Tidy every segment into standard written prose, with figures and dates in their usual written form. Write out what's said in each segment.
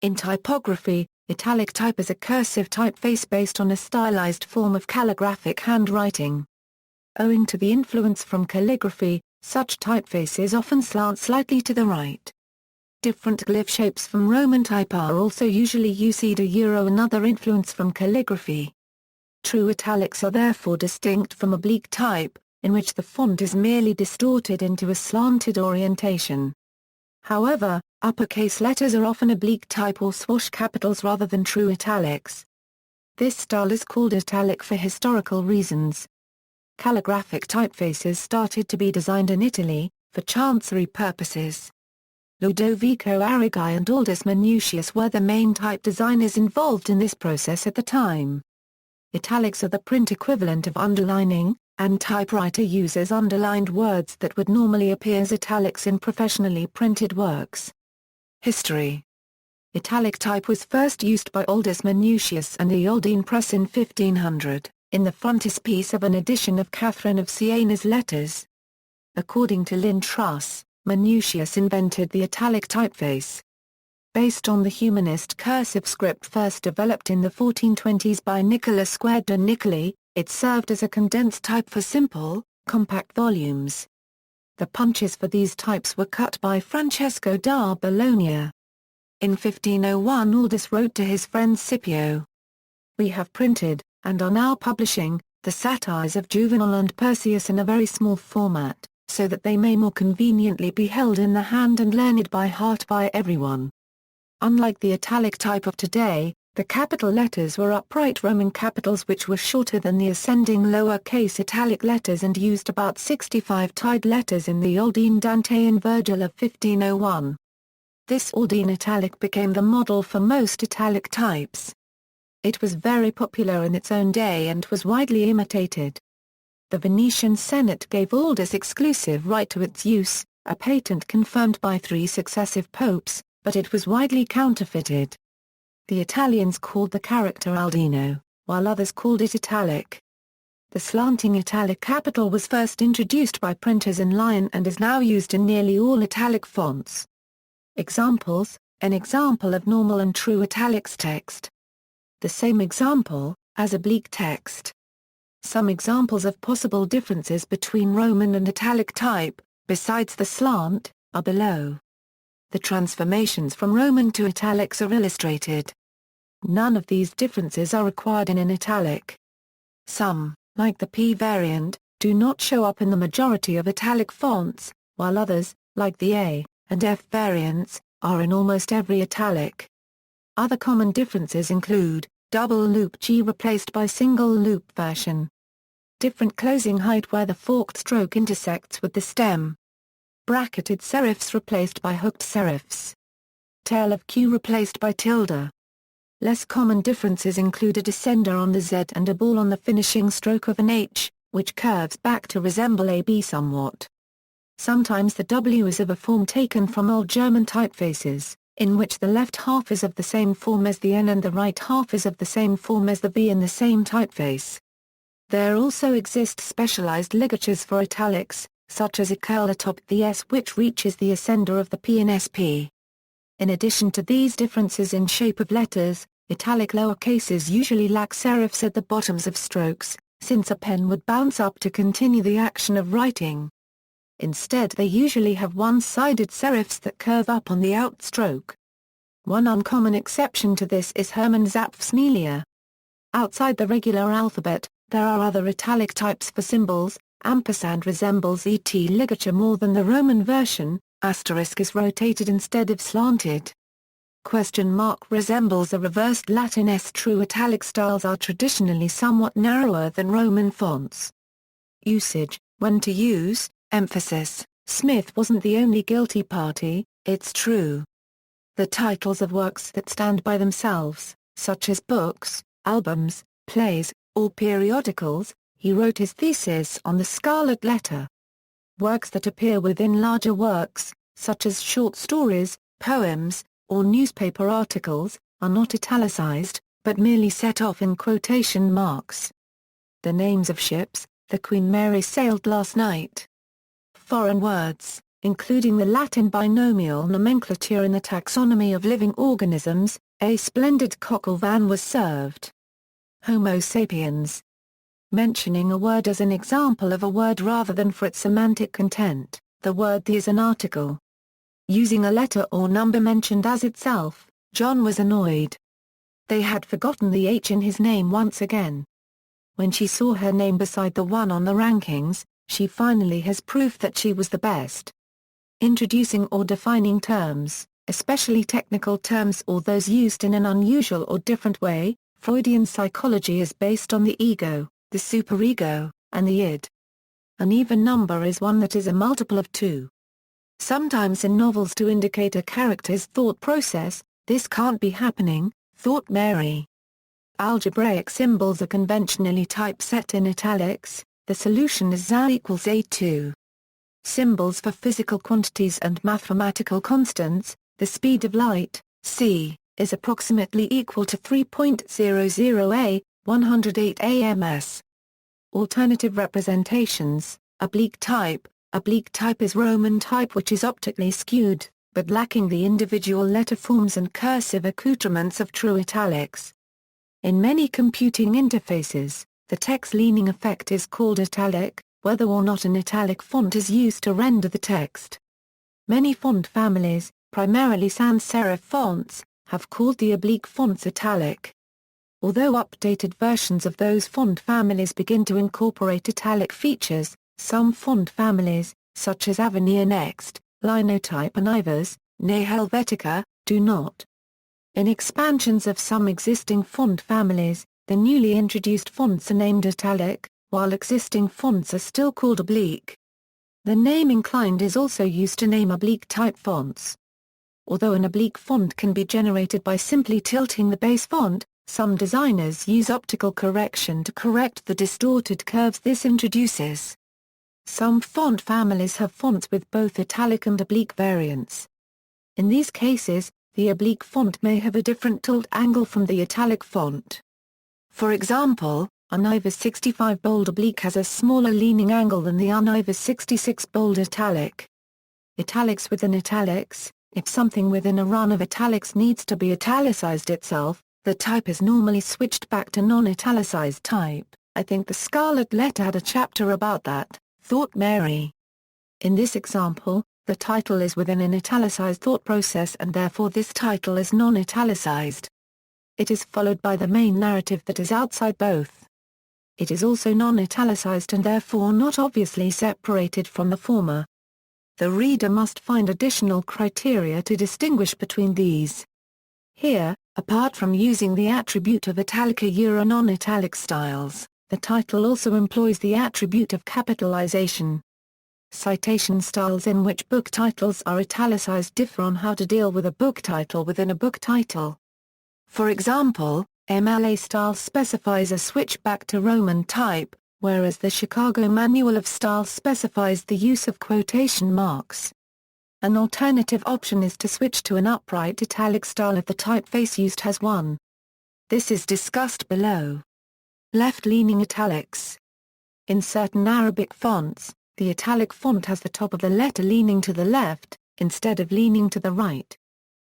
In typography, italic type is a cursive typeface based on a stylized form of calligraphic handwriting. Owing to the influence from calligraphy, such typefaces often slant slightly to the right. Different glyph shapes from Roman type are also usually used. Another influence from calligraphy. True italics are therefore distinct from oblique type, in which the font is merely distorted into a slanted orientation. However, uppercase letters are often oblique type or swash capitals rather than true italics. This style is called italic for historical reasons. Calligraphic typefaces started to be designed in Italy, for chancery purposes. Ludovico Arrighi and Aldus Manutius were the main type designers involved in this process at the time. Italics are the print equivalent of underlining, and typewriter uses underlined words that would normally appear as italics in professionally printed works. History. Italic type was first used by Aldus Manutius and the Aldine press in 1500, in the frontispiece of an edition of Catherine of Siena's letters. According to Lynn Truss, Manutius invented the italic typeface. Based on the humanist cursive script first developed in the 1420s by Nicola Square de Nicoli, it served as a condensed type for simple, compact volumes. The punches for these types were cut by Francesco da Bologna. In 1501 Aldus wrote to his friend Scipio, "We have printed, and are now publishing, the satires of Juvenal and Persius in a very small format, so that they may more conveniently be held in the hand and learned by heart by everyone." Unlike the italic type of today, the capital letters were upright Roman capitals which were shorter than the ascending lower-case italic letters and used about 65 tied letters in the Aldine Dante and Virgil of 1501. This Aldine italic became the model for most italic types. It was very popular in its own day and was widely imitated. The Venetian Senate gave Aldus exclusive right to its use, a patent confirmed by 3 successive popes, but it was widely counterfeited. The Italians called the character Aldino, while others called it italic. The slanting italic capital was first introduced by printers in Lyon and is now used in nearly all italic fonts. Examples: an example of normal and true italics text. The same example, as oblique text. Some examples of possible differences between Roman and italic type, besides the slant, are below. The transformations from Roman to italics are illustrated. None of these differences are required in an italic. Some, like the P variant, do not show up in the majority of italic fonts, while others, like the A and F variants, are in almost every italic. Other common differences include double loop G replaced by single loop version. Different closing height where the forked stroke intersects with the stem. Bracketed serifs replaced by hooked serifs. Tail of Q replaced by tilde. Less common differences include a descender on the Z and a ball on the finishing stroke of an H, which curves back to resemble a B somewhat. Sometimes the W is of a form taken from Old German typefaces, in which the left half is of the same form as the N and the right half is of the same form as the V in the same typeface. There also exist specialized ligatures for italics, such as a curl atop the S which reaches the ascender of the P in SP. In addition to these differences in shape of letters, italic lower cases usually lack serifs at the bottoms of strokes, since a pen would bounce up to continue the action of writing. Instead they usually have one-sided serifs that curve up on the outstroke. One uncommon exception to this is Hermann Zapf's Melia. Outside the regular alphabet, there are other italic types for symbols. Ampersand resembles ET ligature more than the Roman version, asterisk is rotated instead of slanted. Question mark resembles a reversed Latin S. True italic styles are traditionally somewhat narrower than Roman fonts. Usage, when to use, emphasis, Smith wasn't the only guilty party, it's true. The titles of works that stand by themselves, such as books, albums, plays, or periodicals, he wrote his thesis on the Scarlet Letter. Works that appear within larger works, such as short stories, poems, or newspaper articles, are not italicized, but merely set off in quotation marks. The names of ships, the Queen Mary sailed last night. Foreign words, including the Latin binomial nomenclature in the taxonomy of living organisms, a splendid coq au vin was served. Homo sapiens. Mentioning a word as an example of a word rather than for its semantic content, the word the is an article. Using a letter or number mentioned as itself, John was annoyed. They had forgotten the H in his name once again. When she saw her name beside the one on the rankings, she finally has proof that she was the best. Introducing or defining terms, especially technical terms or those used in an unusual or different way. Freudian psychology is based on the ego, the superego, and the id. An even number is one that is a multiple of 2. Sometimes in novels to indicate a character's thought process, this can't be happening, thought Mary. Algebraic symbols are conventionally typeset in italics, the solution is za equals a2. Symbols for physical quantities and mathematical constants, the speed of light, c, is approximately equal to 3.00 a, 108 ams. Alternative representations, oblique type is Roman type which is optically skewed, but lacking the individual letter forms and cursive accoutrements of true italics. In many computing interfaces, the text-leaning effect is called italic, whether or not an italic font is used to render the text. Many font families, primarily sans serif fonts, have called the oblique fonts italic. Although updated versions of those font families begin to incorporate italic features, some font families, such as Avenir Next, Linotype and Ivers, Ne Helvetica, do not. In expansions of some existing font families, the newly introduced fonts are named italic, while existing fonts are still called oblique. The name inclined is also used to name oblique type fonts. Although an oblique font can be generated by simply tilting the base font, some designers use optical correction to correct the distorted curves this introduces. Some font families have fonts with both italic and oblique variants. In these cases, the oblique font may have a different tilt angle from the italic font. For example, an Ivers 65 bold oblique has a smaller leaning angle than the Ivers 66 bold italic. Italics within italics. If something within a run of italics needs to be italicized itself, the type is normally switched back to non-italicized type. I think the Scarlet Letter had a chapter about that, thought Mary. In this example, the title is within an italicized thought process and therefore this title is non-italicized. It is followed by the main narrative that is outside both. It is also non-italicized and therefore not obviously separated from the former. The reader must find additional criteria to distinguish between these. Here, apart from using the attribute of italic non-italic styles, the title also employs the attribute of capitalization. Citation styles in which book titles are italicized differ on how to deal with a book title within a book title. For example, MLA style specifies a switch back to Roman type, whereas the Chicago Manual of Style specifies the use of quotation marks. An alternative option is to switch to an upright italic style if the typeface used has one. This is discussed below. Left-leaning italics. In certain Arabic fonts, the italic font has the top of the letter leaning to the left, instead of leaning to the right.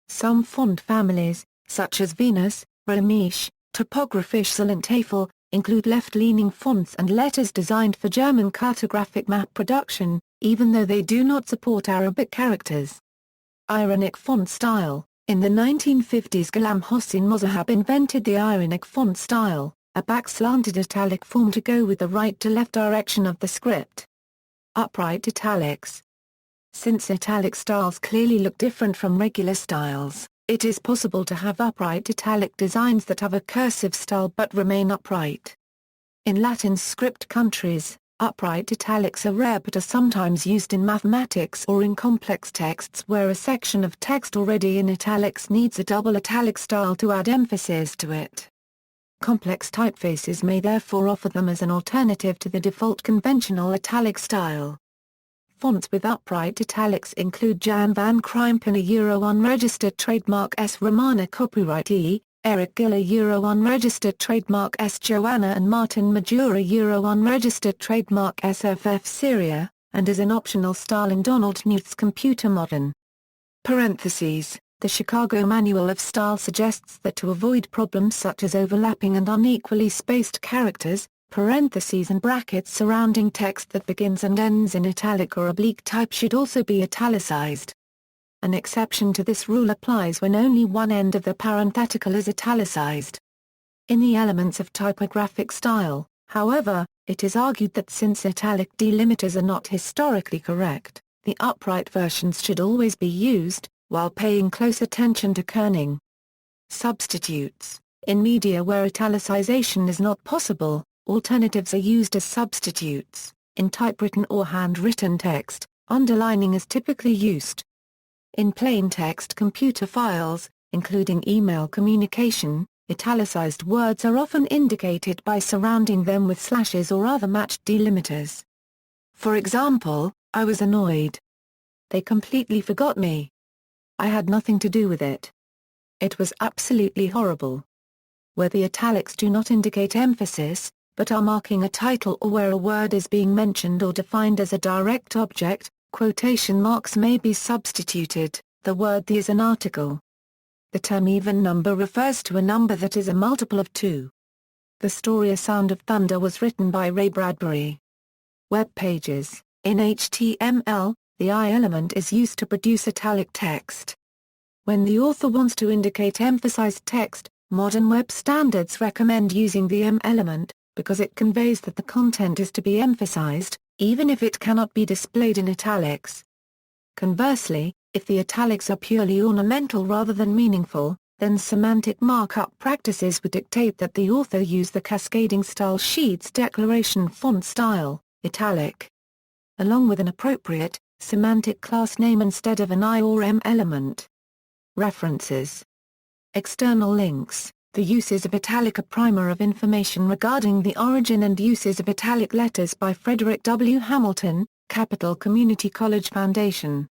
Some font families, such as Venus, Römisch, Typographisch Slant, include left-leaning fonts and letters designed for German cartographic map production, even though they do not support Arabic characters. Ironic font style. In the 1950s Ghulam Hossein Mozahab invented the Ironic font style, a back-slanted italic form to go with the right-to-left direction of the script. Upright italics. Since italic styles clearly look different from regular styles, it is possible to have upright italic designs that have a cursive style but remain upright. In Latin script countries, upright italics are rare but are sometimes used in mathematics or in complex texts where a section of text already in italics needs a double italic style to add emphasis to it. Complex typefaces may therefore offer them as an alternative to the default conventional italic style. Fonts with upright italics include Jan van Krimpen unregistered trademark S. Romana copyright E, Eric Giller unregistered trademark S. Joanna and Martin Majura unregistered trademark SFF Syria, and is an optional style in Donald Knuth's Computer Modern. Parentheses. The Chicago Manual of Style suggests that to avoid problems such as overlapping and unequally spaced characters, parentheses and brackets surrounding text that begins and ends in italic or oblique type should also be italicized. An exception to this rule applies when only one end of the parenthetical is italicized. In the Elements of Typographic Style, however, it is argued that since italic delimiters are not historically correct, the upright versions should always be used, while paying close attention to kerning. Substitutes. In media where italicization is not possible, alternatives are used as substitutes. In typewritten or handwritten text, underlining is typically used. In plain text computer files, including email communication, italicized words are often indicated by surrounding them with slashes or other matched delimiters. For example, I was annoyed. They completely forgot me. I had nothing to do with it. It was absolutely horrible. Where the italics do not indicate emphasis, but are marking a title or where a word is being mentioned or defined as a direct object, quotation marks may be substituted. The word "the" is an article. The term even number refers to a number that is a multiple of 2. The story A Sound of Thunder was written by Ray Bradbury. Web pages. In HTML, the I element is used to produce italic text. When the author wants to indicate emphasized text, modern web standards recommend using the M element, because it conveys that the content is to be emphasized, even if it cannot be displayed in italics. Conversely, if the italics are purely ornamental rather than meaningful, then semantic markup practices would dictate that the author use the cascading style sheet's declaration font style, italic, along with an appropriate, semantic class name instead of an I or M element. References. External links. The Uses of Italic: A Primer of Information Regarding the Origin and Uses of Italic Letters by Frederick W. Hamilton, Capital Community College Foundation.